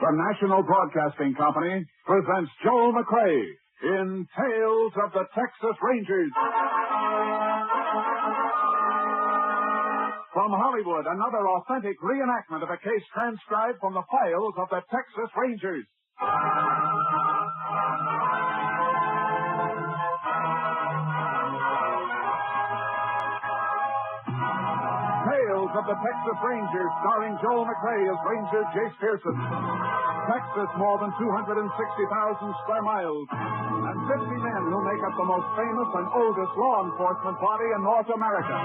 The National Broadcasting Company presents Joel McRae in Tales of the Texas Rangers. From Hollywood, another authentic reenactment of a case transcribed from the files of the Texas Rangers. Tales of the Texas Rangers, starring Joel McRae as Ranger Jace Pearson. Texas, more than 260,000 square miles, and 50 men who make up the most famous and oldest law enforcement body in North America.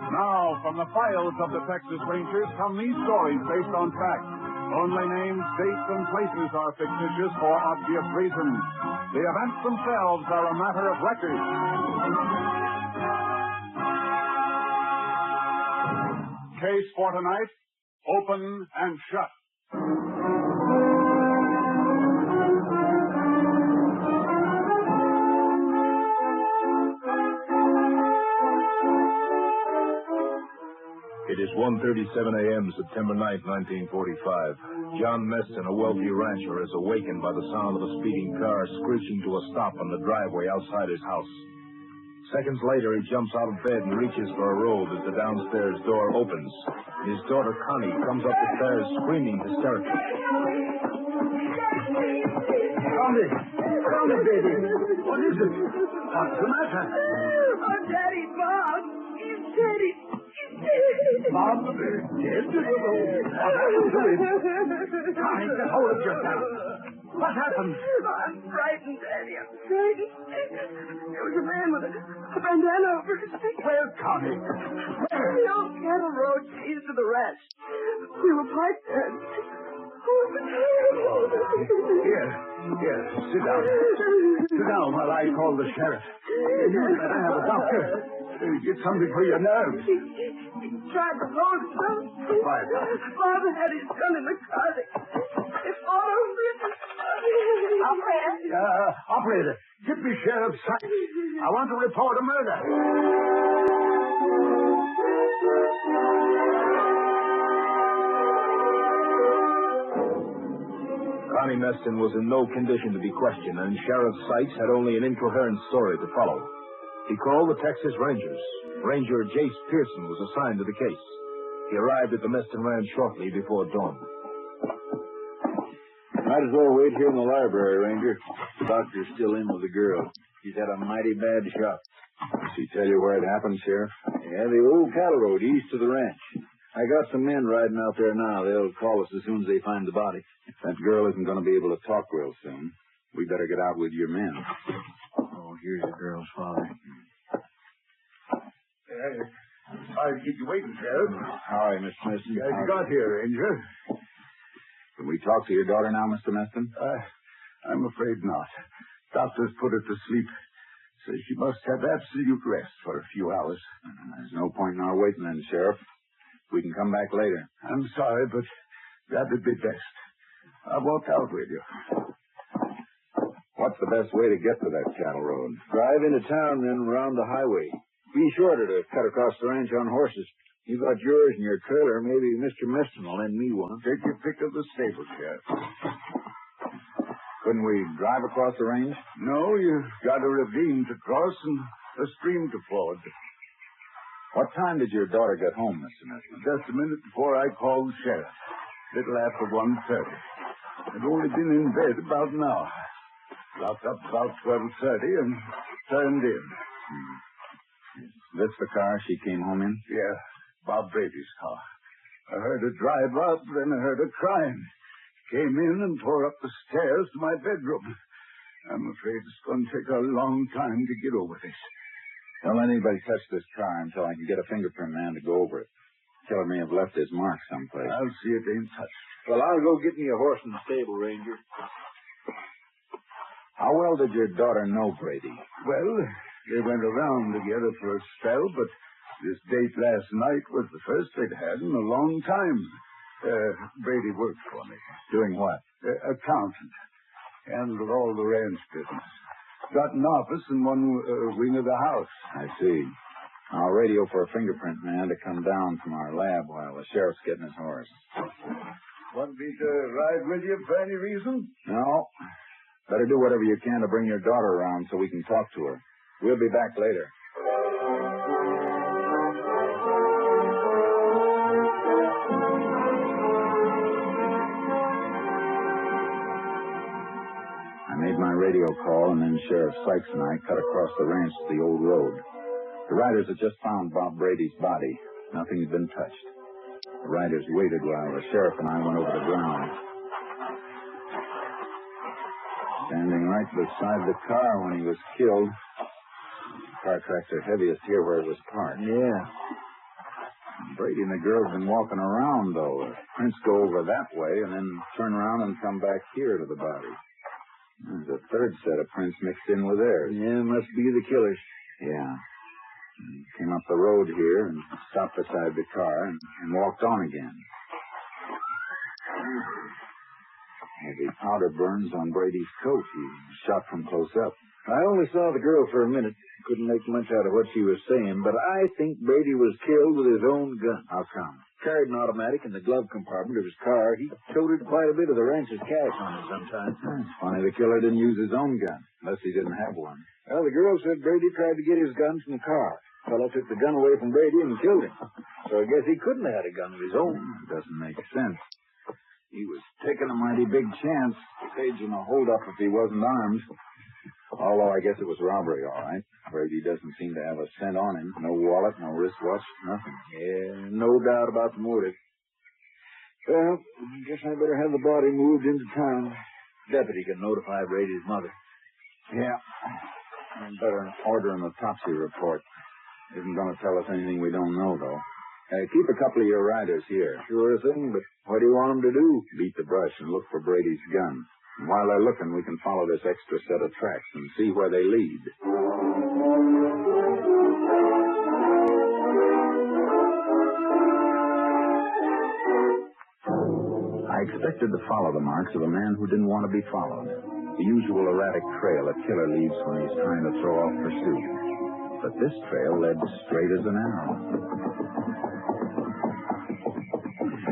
Now, from the files of the Texas Rangers come these stories based on fact. Only names, dates, and places are fictitious for obvious reasons. The events themselves are a matter of record. Case for tonight, open and shut. It is 1:37 a.m., September 9th, 1945. John Meston, a wealthy rancher, is awakened by the sound of a speeding car screeching to a stop on the driveway outside his house. Seconds later, he jumps out of bed and reaches for a robe as the downstairs door opens. His daughter, Connie, comes up the stairs screaming hysterically. Connie, baby. What is it? What's the matter? Oh, Daddy, Bob. He's dead. Bob, dead? What happened to him? Connie, get hold of yourself. What happened? I'm frightened, Daddy. I'm frightened. There was a man with a bandana over his face. Where, Connie? Where? The old cattle road leads to the ranch. We were parked there. Here, sit down. Sit down while I call the sheriff. You better have a doctor. Get something for your nerves. He tried to hold himself. Quiet down. Bob had his gun in the car. They followed me. Operator, get me Sheriff's sight. I want to report a murder. Connie Meston was in no condition to be questioned, and Sheriff Sykes had only an incoherent story to follow. He called the Texas Rangers. Ranger Jace Pearson was assigned to the case. He arrived at the Meston Ranch shortly before dawn. Might as well wait here in the library, Ranger. The doctor's still in with the girl. She's had a mighty bad shock. Does he tell you where it happened, Sheriff? Yeah, the old cattle road east of the ranch. I got some men riding out there now. They'll call us as soon as they find the body. That girl isn't going to be able to talk real soon. We better get out with your men. Oh, here's the girl's father. Sorry to keep you waiting, Sheriff. All right, Mr. Meston. Glad you got here, Ranger. Can we talk to your daughter now, Mr. Meston? I'm afraid not. Doctor's put her to sleep. Says she must have absolute rest for a few hours. There's no point in our waiting then, Sheriff. We can come back later. I'm sorry, but that'd be best. I'll walk out with you. What's the best way to get to that cattle road? Drive into town, then around the highway. Be shorter to cut across the ranch on horses. You got yours in your trailer. Maybe Mr. Meston will lend me one. Take your pick of the stable, Sheriff. Couldn't we drive across the range? No, you've got a ravine to cross and a stream to ford. What time did your daughter get home, Mr. Meston? Just a minute before I called the sheriff. Little after 1:30. I'd only been in bed about an hour. Locked up about 12:30 and turned in. Is this the car she came home in? Yeah, Bob Brady's car. I heard her drive up, then I heard her crying. Came in and tore up the stairs to my bedroom. I'm afraid it's going to take a long time to get over this. Don't let anybody touch this car until I can get a fingerprint man to go over it. Killer may have left his mark someplace. I'll see it ain't touched. Well, I'll go get me a horse in the stable, Ranger. How well did your daughter know Brady? Well, they went around together for a spell, but this date last night was the first they'd had in a long time. Brady worked for me. Doing what? Accountant. Handled all the ranch business. Got an office in one wing of the house. I see. I'll radio for a fingerprint man to come down from our lab while the sheriff's getting his horse. Want me to ride with you for any reason? No. Better do whatever you can to bring your daughter around so we can talk to her. We'll be back later. I made my radio call, and then Sheriff Sykes and I cut across the ranch to the old road. The riders had just found Bob Brady's body. Nothing had been touched. The riders waited while the sheriff and I went over the ground. Standing right beside the car when he was killed. The car tracks are heaviest here where it was parked. Yeah. Brady and the girl have been walking around, though. The prints go over that way and then turn around and come back here to the body. There's a third set of prints mixed in with theirs. Yeah, must be the killers. Yeah. He came up the road here and stopped beside the car and walked on again. Heavy powder burns on Brady's coat. He was shot from close up. I only saw the girl for a minute. Couldn't make much out of what she was saying, but I think Brady was killed with his own gun. How come? Carried an automatic in the glove compartment of his car. He toted quite a bit of the ranch's cash on him sometimes. It's funny the killer didn't use his own gun, unless he didn't have one. Well, the girl said Brady tried to get his gun from the car. Fellow took the gun away from Brady and killed him. So I guess he couldn't have had a gun of his own. It doesn't make sense. He was taking a mighty big chance, staging a holdup if he wasn't armed. Although I guess it was robbery, all right. Brady doesn't seem to have a cent on him. No wallet, no wristwatch, nothing. Yeah, no doubt about the motive. Well, I guess I better have the body moved into town. Deputy can notify Brady's mother. Yeah. I'd better order an autopsy report. Isn't going to tell us anything we don't know, though. Keep a couple of your riders here. Sure thing, but what do you want them to do? Beat the brush and look for Brady's gun. And while they're looking, we can follow this extra set of tracks and see where they lead. I expected to follow the marks of a man who didn't want to be followed. The usual erratic trail a killer leaves when he's trying to throw off pursuit. But this trail led straight as an arrow.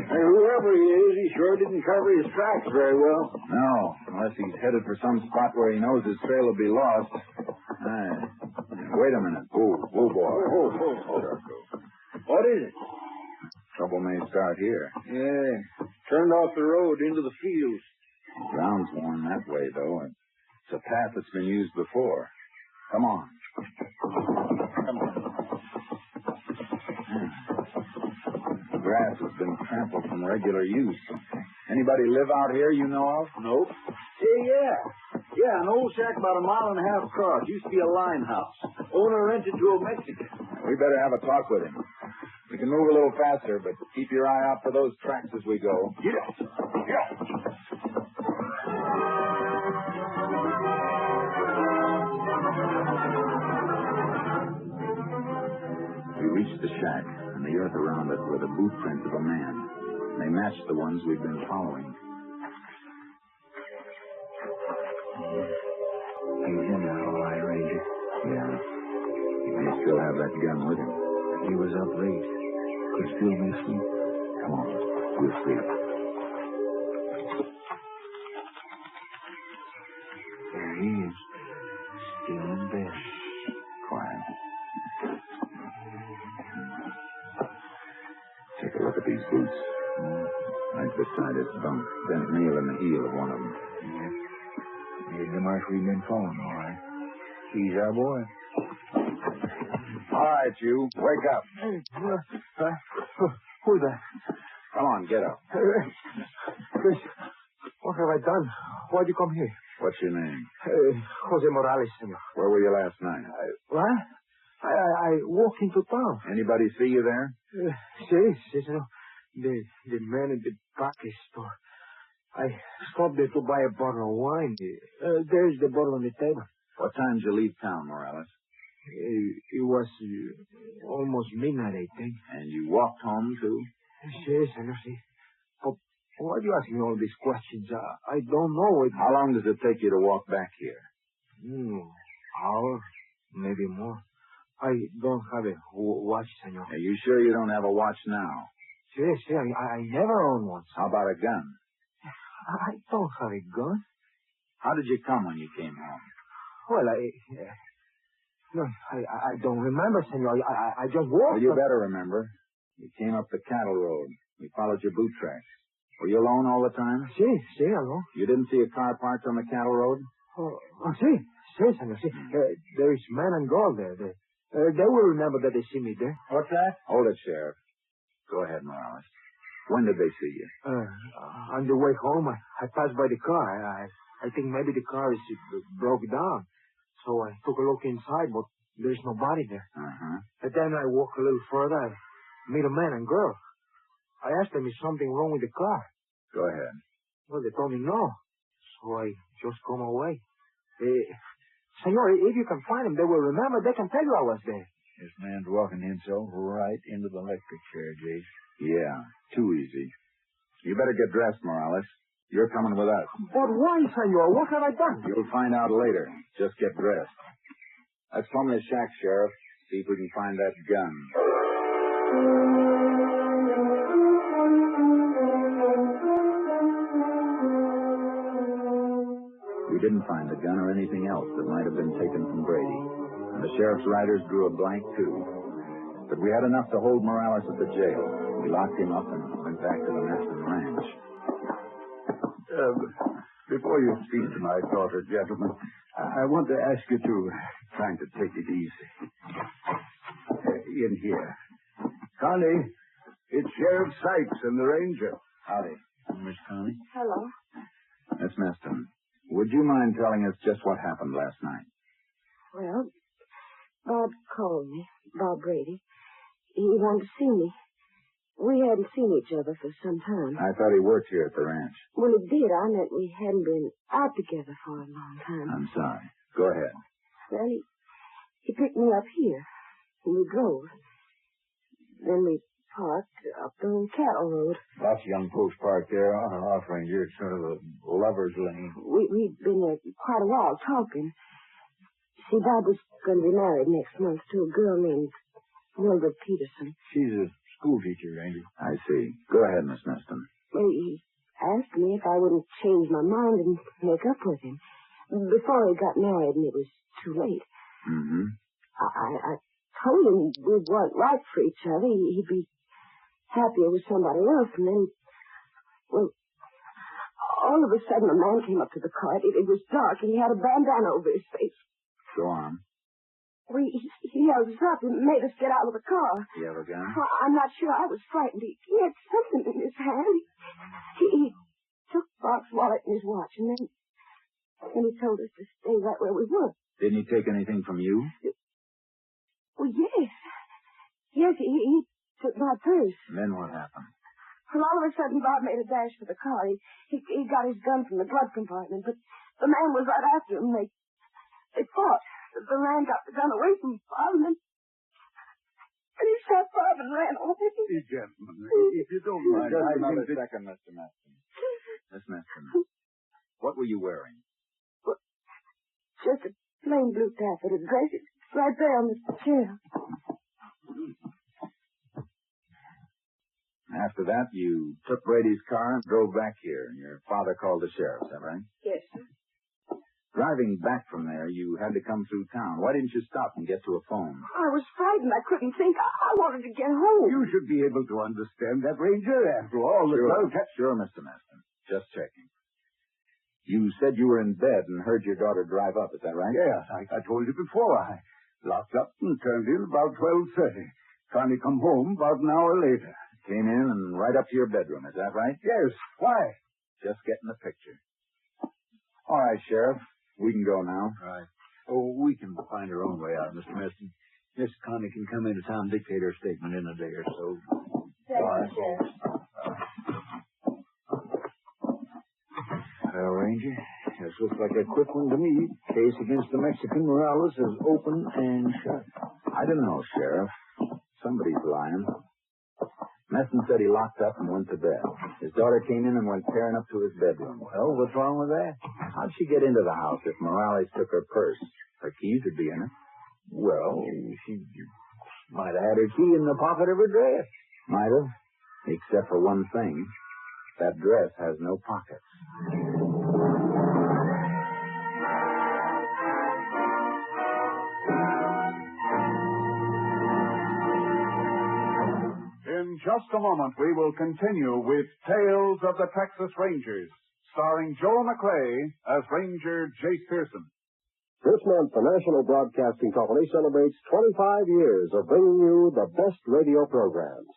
Hey, whoever he is, he sure didn't cover his tracks very well. No, unless he's headed for some spot where he knows his trail will be lost. Wait a minute. Whoa, boy. What is it? Trouble may start here. Yeah, turned off the road into the fields. The ground's worn that way, though. It's a path that's been used before. Come on. The grass has been trampled from regular use. Anybody live out here you know of? Nope. Hey, yeah, an old shack about a mile and a half across. Used to be a line house. Owner rented to a Mexican. We better have a talk with him. We can move a little faster, but keep your eye out for those tracks as we go. Yeah. We reached the shack, and the earth around it were the boot prints of a man. They matched the ones we'd been following. He's in there, all right, Ranger. Yeah. He may still have that gun with him. He was up late. Could still be asleep. Come on. We'll see. There he is. Still in bed. Quiet. Take a look at these boots. Right beside his bunk. Bent nail in the heel of one of them. Yep. Here's the mark we've been following, all right. He's our boy. All right, you. Wake up. Who's that? Come on, get up. Chris, what have I done? Why'd you come here? What's your name? Jose Morales, senor. Where were you last night? What? I walked into town. Anybody see you there? Sí, senor. The man in the package store. I stopped there to buy a bottle of wine. There's the bottle on the table. What time did you leave town, Morales? It was almost midnight, I think. And you walked home, too? Sí, senor, sí. Why are you asking all these questions? I don't know. How long does it take you to walk back here? Hour, maybe more. I don't have a watch, senor. Are you sure you don't have a watch now? Yes, I never owned one. How about a gun? I don't have a gun. How did you come when you came home? Well, I don't remember, senor. I just walked. Well, you better remember. You came up the cattle road. We followed your boot tracks. Were you alone all the time? Sí, alone. You didn't see a car parked on the cattle road? Sí, senor. Sí. There is man and girl there. They will remember that they see me there. What's that? Hold it, Sheriff. Go ahead, Morales. When did they see you? On the way home, I passed by the car. I think maybe the car is broke down. So I took a look inside, but there's nobody there. And then I walk a little further. I meet a man and girl. I asked them, is something wrong with the car? Go ahead. Well, they told me no. So I just come away. Senor, if you can find them, they will remember. They can tell you I was there. This man's walking himself right into the electric chair, Jace. Yeah, too easy. You better get dressed, Morales. You're coming with us. But why, senor? What have I done? You'll find out later. Just get dressed. Let's phone the shack, Sheriff. See if we can find that gun. We didn't find the gun or anything else that might have been taken from Brady. And the sheriff's riders drew a blank, too. But we had enough to hold Morales at the jail. We locked him up and went back to the Meston Ranch. Before you speak to my daughter, gentlemen, I want to ask you to try to take it easy. In here. Connie, it's Sheriff Sykes and the Ranger. Howdy. Miss Connie? Hello. Miss Meston, would you mind telling us just what happened last night? Well, Bob called me, Bob Brady. He wanted to see me. We hadn't seen each other for some time. I thought he worked here at the ranch. When he did, I meant we hadn't been out together for a long time. I'm sorry. Go ahead. Well, he picked me up here, and we drove. Then we parked up the cattle road. Lots of young folks parked there on and off, Ranger. It's sort of a lover's lane. We'd been there quite a while talking. See, Bob was going to be married next month to a girl named Mildred Peterson. She's a school teacher, Ranger. I see. Go ahead, Miss Meston. Well, he asked me if I wouldn't change my mind and make up with him. Before he got married and it was too late. I told him we weren't right for each other. He'd be happier with somebody else. And then, well, all of a sudden a man came up to the car. It was dark and he had a bandana over his face. Go on. Well, he held us up and made us get out of the car. Do you have a gun? I'm not sure. I was frightened. He had something in his hand. He took Bob's wallet and his watch, and then he told us to stay right where we were. Didn't he take anything from you? Well, yes. Yes, he took my purse. And then what happened? Well, all of a sudden, Bob made a dash for the car. He got his gun from the glove compartment, but the man was right after him. They fought. The man got the gun away from Bob, and he shot Bob and ran away. Gentlemen, if you don't mind... Just another second, Mr. Meston. Miss Meston, what were you wearing? Well, just a plain blue taffeta dress. It's right there on the chair. After that, you took Brady's car and drove back here, and your father called the sheriff, is that right? Yes, sir. Driving back from there, you had to come through town. Why didn't you stop and get to a phone? I was frightened. I couldn't think. I wanted to get home. You should be able to understand that, Ranger. After all, Sure, Mr. Meston. Just checking. You said you were in bed and heard your daughter drive up, is that right? Yes, I told you before. I locked up and turned in about 12:30. Connie come home about an hour later. Came in and right up to your bedroom, is that right? Yes. Why? Just getting the picture. All right, Sheriff. We can go now. Right. Oh, we can find our own way out, Mr. Meston. Miss Connie can come into town and dictate her statement in a day or so. Thank you, Sheriff. Well, Ranger, this looks like a quick one to me. Case against the Mexican Morales is open and shut. I don't know, Sheriff. Somebody's lying. Meston said he locked up and went to bed. His daughter came in and went tearing up to his bedroom. Well, what's wrong with that? How'd she get into the house if Morales took her purse? Her keys would be in it. Well, she might have had her key in the pocket of her dress. Might have, except for one thing. That dress has no pockets. In just a moment, we will continue with Tales of the Texas Rangers, starring Joel McCrea as Ranger Jace Pearson. This month, the National Broadcasting Company celebrates 25 years of bringing you the best radio programs.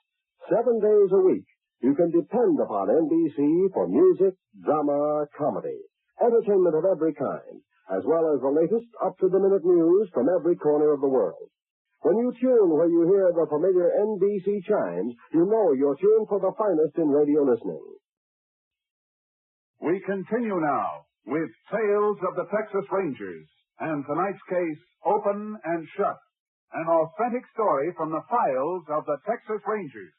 7 days a week, you can depend upon NBC for music, drama, comedy, entertainment of every kind, as well as the latest up-to-the-minute news from every corner of the world. When you tune where you hear the familiar NBC chimes, you know you're tuned for the finest in radio listening. We continue now with Tales of the Texas Rangers, and tonight's case, Open and Shut, an authentic story from the files of the Texas Rangers.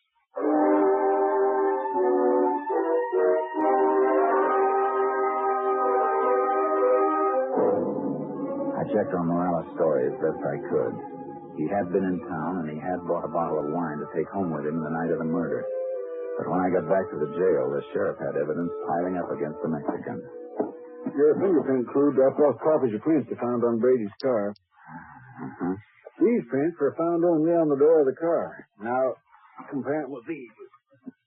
I checked on Morales' story as best I could. He had been in town, and he had bought a bottle of wine to take home with him the night of the murder. But when I got back to the jail, the sheriff had evidence piling up against the Mexican. Your fingerprint crew dropped off copies of prints they found on Brady's car. Uh-huh. These prints were found only on the door of the car. Now, compare them with these.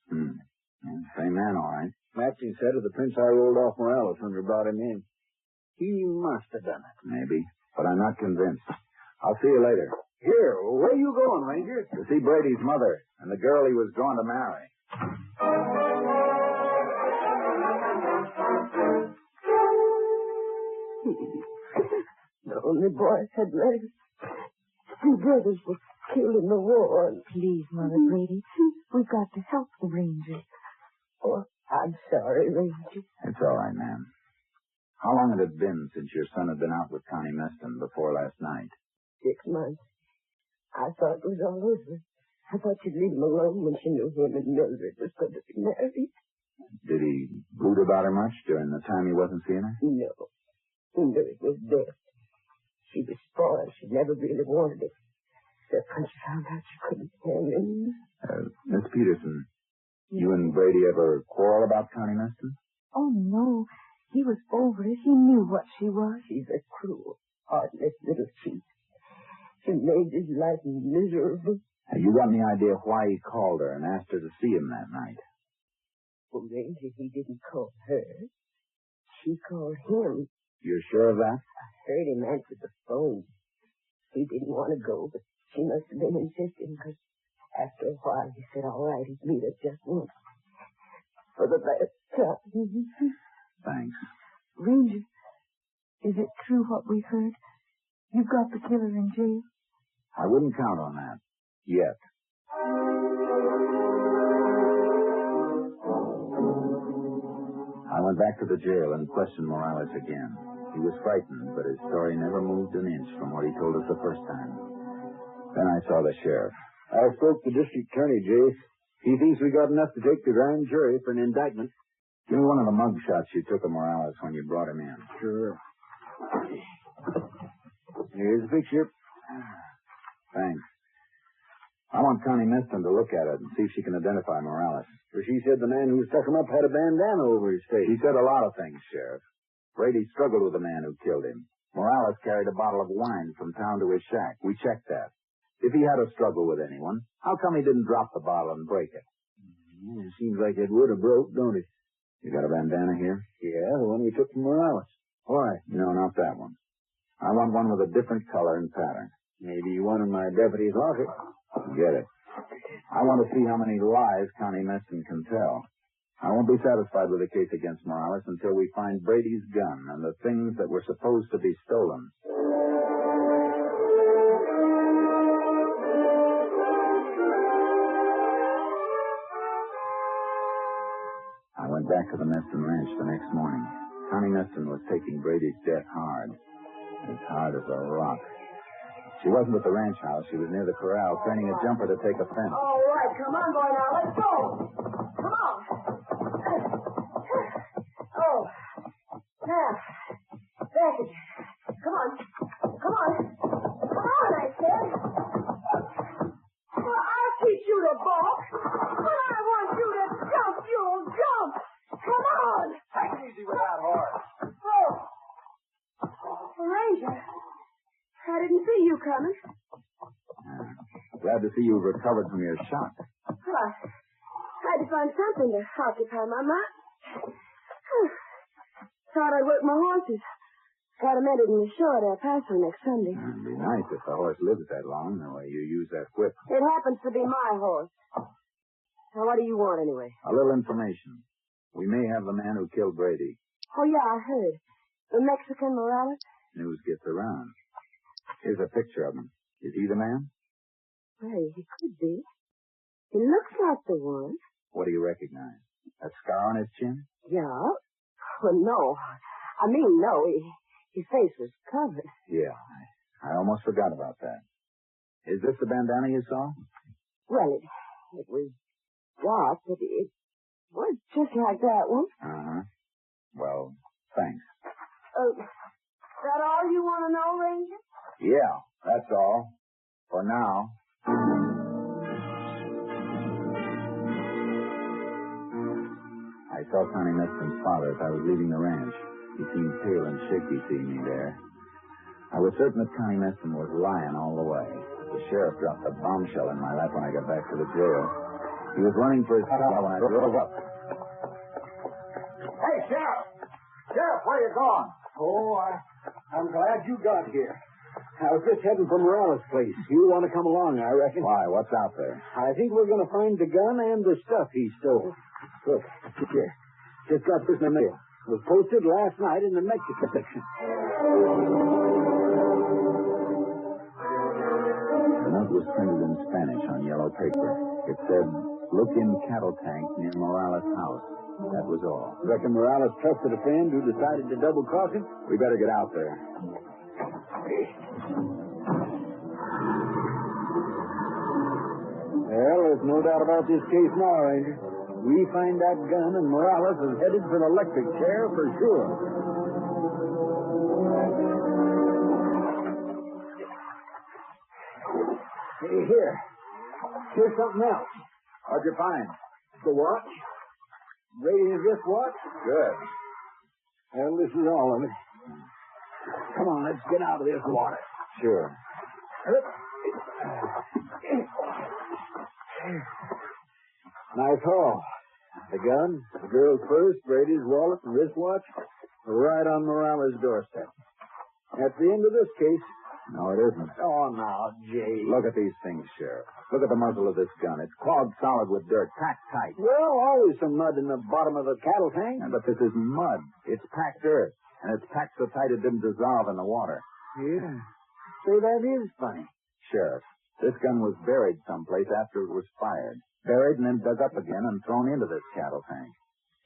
Same man, all right. Matching set of the prints I rolled off Morales when we brought him in. He must have done it. Maybe, but I'm not convinced. I'll see you later. Here, where are you going, Ranger? To see Brady's mother and the girl he was going to marry. The only boy I had left. 2 brothers were killed in the war. Please, Mother Brady, we've got to help the Rangers. Oh, I'm sorry, Ranger. It's all right, ma'am. How long had it been since your son had been out with Connie Meston before last night? 6 months. I thought it was all over. I thought she'd leave him alone when she knew him and Mildred was going to be married. Did he brood about her much during the time he wasn't seeing her? No. He knew it was death. She was spoiled. She never really wanted it. Except when she found out she couldn't stand him. Miss Peterson, you and Brady ever quarrel about Connie Meston? Oh, no. He was over it. He knew what she was. She's a cruel, heartless little cheat. She made his life miserable. Have you got any idea why he called her and asked her to see him that night? Well, Ranger, he didn't call her. She called him. You're sure of that? I heard him answer the phone. He didn't want to go, but she must have been insisting, because after a while he said, all right, he'd meet us just once. For the last time. Thanks. Ranger, is it true what we've heard? You've got the killer in jail? I wouldn't count on that. Yet. I went back to the jail and questioned Morales again. He was frightened, but his story never moved an inch from what he told us the first time. Then I saw the sheriff. I spoke to District Attorney, Jace. He thinks we got enough to take to grand jury for an indictment. Give me one of the mug shots you took of Morales when you brought him in. Sure. Here's the picture. Thanks. I want Connie Meston to look at it and see if she can identify Morales. For she said the man who stuck him up had a bandana over his face. He said a lot of things, Sheriff. Brady struggled with the man who killed him. Morales carried a bottle of wine from town to his shack. We checked that. If he had a struggle with anyone, how come he didn't drop the bottle and break it? It seems like it would have broke, don't it? You got a bandana here? Yeah, the one we took from Morales. Why? No, not that one. I want one with a different color and pattern. Maybe one in my deputy's locker. Get it. I want to see how many lies Connie Meston can tell. I won't be satisfied with the case against Morales until we find Brady's gun and the things that were supposed to be stolen. I went back to the Meston ranch the next morning. Connie Meston was taking Brady's death hard. As hard as a rock. She wasn't at the ranch house. She was near the corral, training a jumper to take a fence. All right, come on, boy, now, let's go. Come on. Ranger, I didn't see you coming. Glad to see you've recovered from your shock. Well, I had to find something to occupy my mind. Thought I'd work my horses. Got 'em entered in the show at El Paso next Sunday. It'd be nice if the horse lives that long, the way you use that whip. It happens to be my horse. Now, what do you want, anyway? A little information. We may have the man who killed Brady. Oh, yeah, I heard. The Mexican Morales? News gets around. Here's a picture of him. Is he the man? Well, he could be. He looks like the one. What do you recognize? That scar on his chin? Yeah. Well, no. I mean, no. His face was covered. Yeah, I almost forgot about that. Is this the bandana you saw? Well, it was dark, but it was just like that one. Uh-huh. Well, thanks. That all you want to know, Ranger? Yeah, that's all. For now. I saw Connie Meston's father as I was leaving the ranch. He seemed pale and shaky seeing me there. I was certain that Connie Meston was lying all the way. The sheriff dropped a bombshell in my lap when I got back to the jail. He was running for his car when I drove up. Hey, Sheriff! Sheriff, where you going? Oh, I'm glad you got here. I was just heading for Morales' place. You want to come along, I reckon. Why? What's out there? I think we're going to find the gun and the stuff he stole. Look, here. Just got this in the mail. It was posted last night in the Mexico section. The note was printed in Spanish on yellow paper. It said, "Look in cattle tank near Morales' house." That was all. Reckon Morales trusted a friend who decided to double-cross him? We better get out there. Well, there's no doubt about this case now, Ranger. We find that gun and Morales is headed for the electric chair for sure. Hey, here's something else. What'd you find? The watch. Brady's wristwatch. Good. Well, this is all of it. Come on, let's get out of this water. Sure. Nice haul. The gun, the girl's purse, Brady's wallet, and wristwatch are right on Morales' doorstep. That's the end of this case. No, it isn't. Oh, now, Jay. Look at these things, Sheriff. Look at the muzzle of this gun. It's clogged solid with dirt, packed tight. Well, always some mud in the bottom of a cattle tank. Yeah, but this isn't mud. It's packed earth. And it's packed so tight it didn't dissolve in the water. Yeah. Say, that is funny. Sheriff, this gun was buried someplace after it was fired. Buried and then dug up again and thrown into this cattle tank.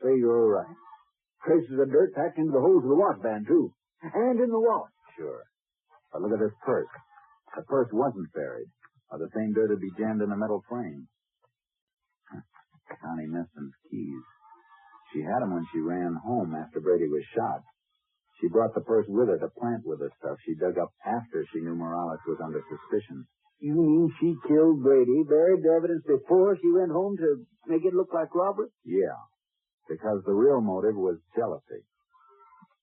Say, you're right. Traces of dirt packed into the holes of the watchband, too. And in the wallet. Sure. But look at this purse. The purse wasn't buried. Or the same dirt would be jammed in a metal frame. Connie Meston's keys. She had them when she ran home after Brady was shot. She brought the purse with her to plant with the stuff she dug up after she knew Morales was under suspicion. You mean she killed Brady, buried the evidence before she went home to make it look like robbery? Yeah, because the real motive was jealousy.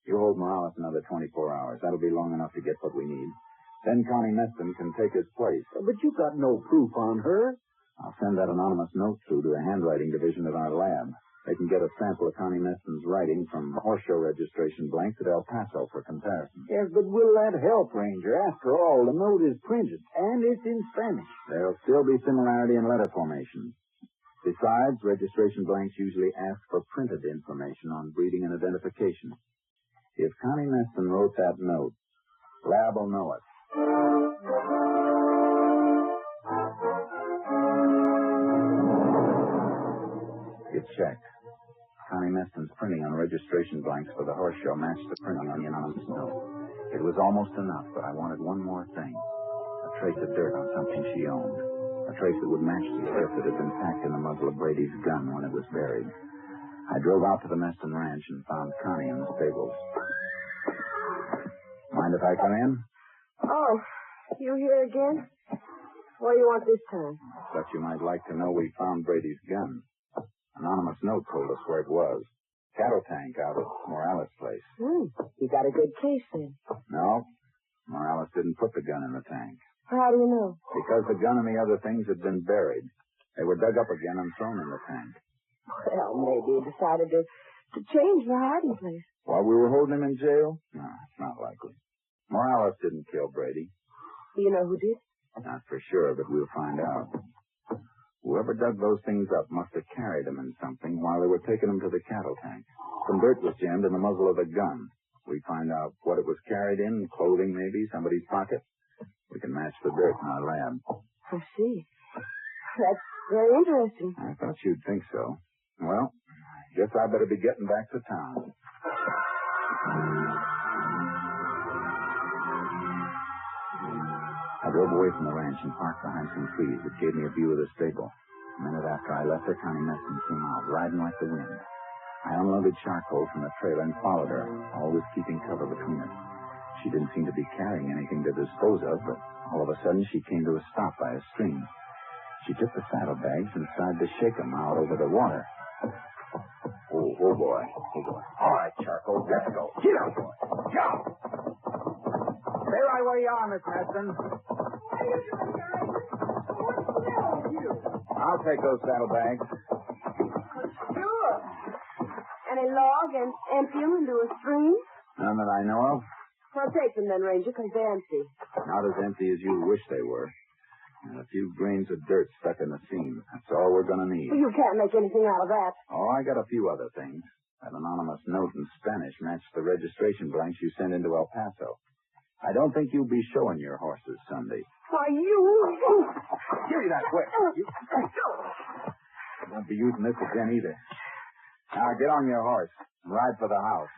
You hold Morales another 24 hours. That'll be long enough to get what we need. Then Connie Meston can take his place. But you've got no proof on her. I'll send that anonymous note through to the handwriting division at our lab. They can get a sample of Connie Meston's writing from horse show registration blanks at El Paso for comparison. Yes, but will that help, Ranger? After all, the note is printed, and it's in Spanish. There'll still be similarity in letter formation. Besides, registration blanks usually ask for printed information on breeding and identification. If Connie Meston wrote that note, lab will know it. It's checked. Connie Meston's printing on registration blanks for the horse show matched the printing on the anonymous note. It was almost enough, but I wanted one more thing. A trace of dirt on something she owned. A trace that would match the dirt that had been packed in the muzzle of Brady's gun when it was buried. I drove out to the Meston ranch and found Connie in the stables. Mind if I come in? Oh, you here again? What do you want this time? Thought you might like to know we found Brady's gun. Anonymous note told us where it was. Cattle tank out at Morales' place. You got a good case then. No, Morales didn't put the gun in the tank. How do you know? Because the gun and the other things had been buried. They were dug up again and thrown in the tank. Well, maybe he decided to change the hiding place. While we were holding him in jail? No, it's not likely. Morales didn't kill Brady. Do you know who did? Not for sure, but we'll find out. Whoever dug those things up must have carried them in something while they were taking them to the cattle tank. Some dirt was jammed in the muzzle of the gun. We find out what it was carried in, clothing maybe, somebody's pocket. We can match the dirt in our lab. I see. That's very interesting. I thought you'd think so. Well, guess I better be getting back to town. I drove away from the ranch and parked behind some trees that gave me a view of the stable. A minute after I left her, Connie Meston came out, riding like the wind. I unloaded charcoal from the trailer and followed her, always keeping cover between us. She didn't seem to be carrying anything to dispose of, but all of a sudden she came to a stop by a stream. She took the saddlebags and started to shake them out over the water. Oh, boy. All right, Charcoal, let's go. Get out, boy. Go! Stay right where you are, Miss Meston. I'll take those saddlebags. Sure. Any log and empty them into a stream? None that I know of. Well, take them then, Ranger, because they're empty. Not as empty as you wish they were. And a few grains of dirt stuck in the seam. That's all we're going to need. You can't make anything out of that. Oh, I got a few other things. That anonymous note in Spanish matched the registration blanks you sent into El Paso. I don't think you'll be showing your horses Sunday. Why, you... Give me that quick. You won't be using this again either. Now get on your horse and ride for the house.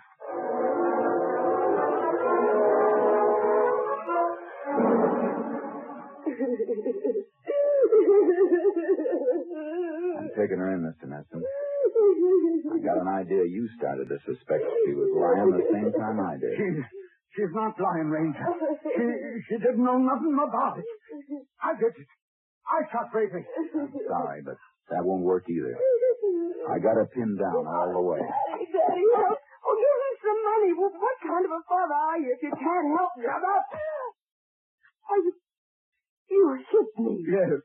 I'm taking her in, Mr. Meston. I got an idea you started to suspect she was lying the same time I did. She's not lying, Ranger. She didn't know nothing about it. I did it. I shot Brady. I'm sorry, but that won't work either. I got her pinned down all the way. Daddy, help. Oh, give me some money. Well, what kind of a father are you if you can't help me? Shut up! You hit me. Yes.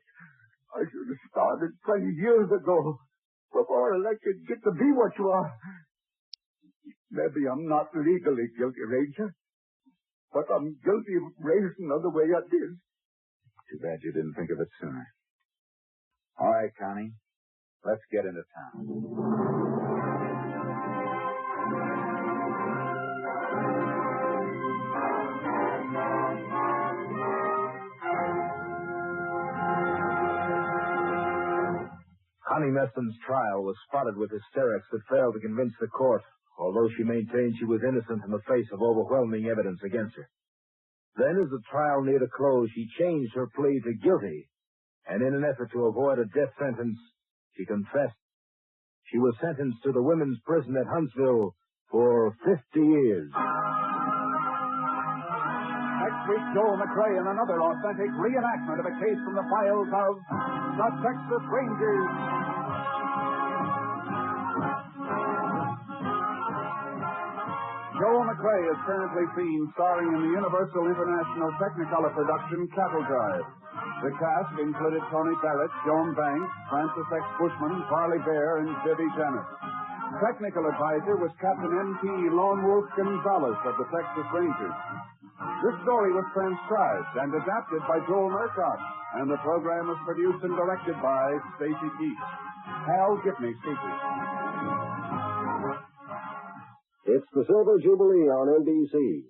I should have started 20 years ago, before I let you get to be what you are. Maybe I'm not legally guilty, Ranger, but I'm guilty of raising her the way I did. Too bad you didn't think of it sooner. All right, Connie. Let's get into town. Connie Meston's trial was spotted with hysterics that failed to convince the court, although she maintained she was innocent in the face of overwhelming evidence against her. Then, as the trial neared a close, she changed her plea to guilty, and in an effort to avoid a death sentence, she confessed. She was sentenced to the women's prison at Huntsville for 50 years. Next week, Joel McRae in another authentic reenactment of a case from the files of the Texas Rangers. Joel McRae is currently seen starring in the Universal International Technicolor production Cattle Drive. The cast included Tony Barrett, Joan Banks, Francis X. Bushman, Farley Bear, and Debbie Janet. Technical advisor was Captain M.T. Lone Wolf Gonzalez of the Texas Rangers. This story was transcribed and adapted by Joel Murcott, and the program was produced and directed by Stacy Keith. Hal Gibney speaking. It's the Silver Jubilee on NBC.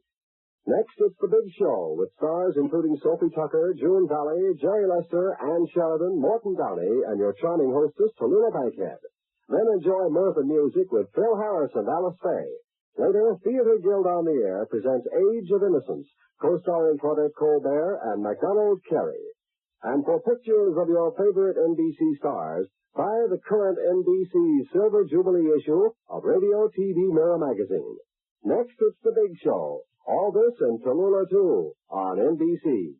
Next, it's The Big Show, with stars including Sophie Tucker, June Valley, Jerry Lester, Ann Sheridan, Morton Downey, and your charming hostess, Tallulah Bankhead. Then enjoy mirth and music with Phil Harris and Alice Faye. Later, Theater Guild on the Air presents Age of Innocence, co-starring Claudette Colbert and MacDonald Carey. And for pictures of your favorite NBC stars, buy the current NBC Silver Jubilee issue of Radio TV Mirror magazine. Next, it's The Big Show. All this and Tallulah, too, on NBC.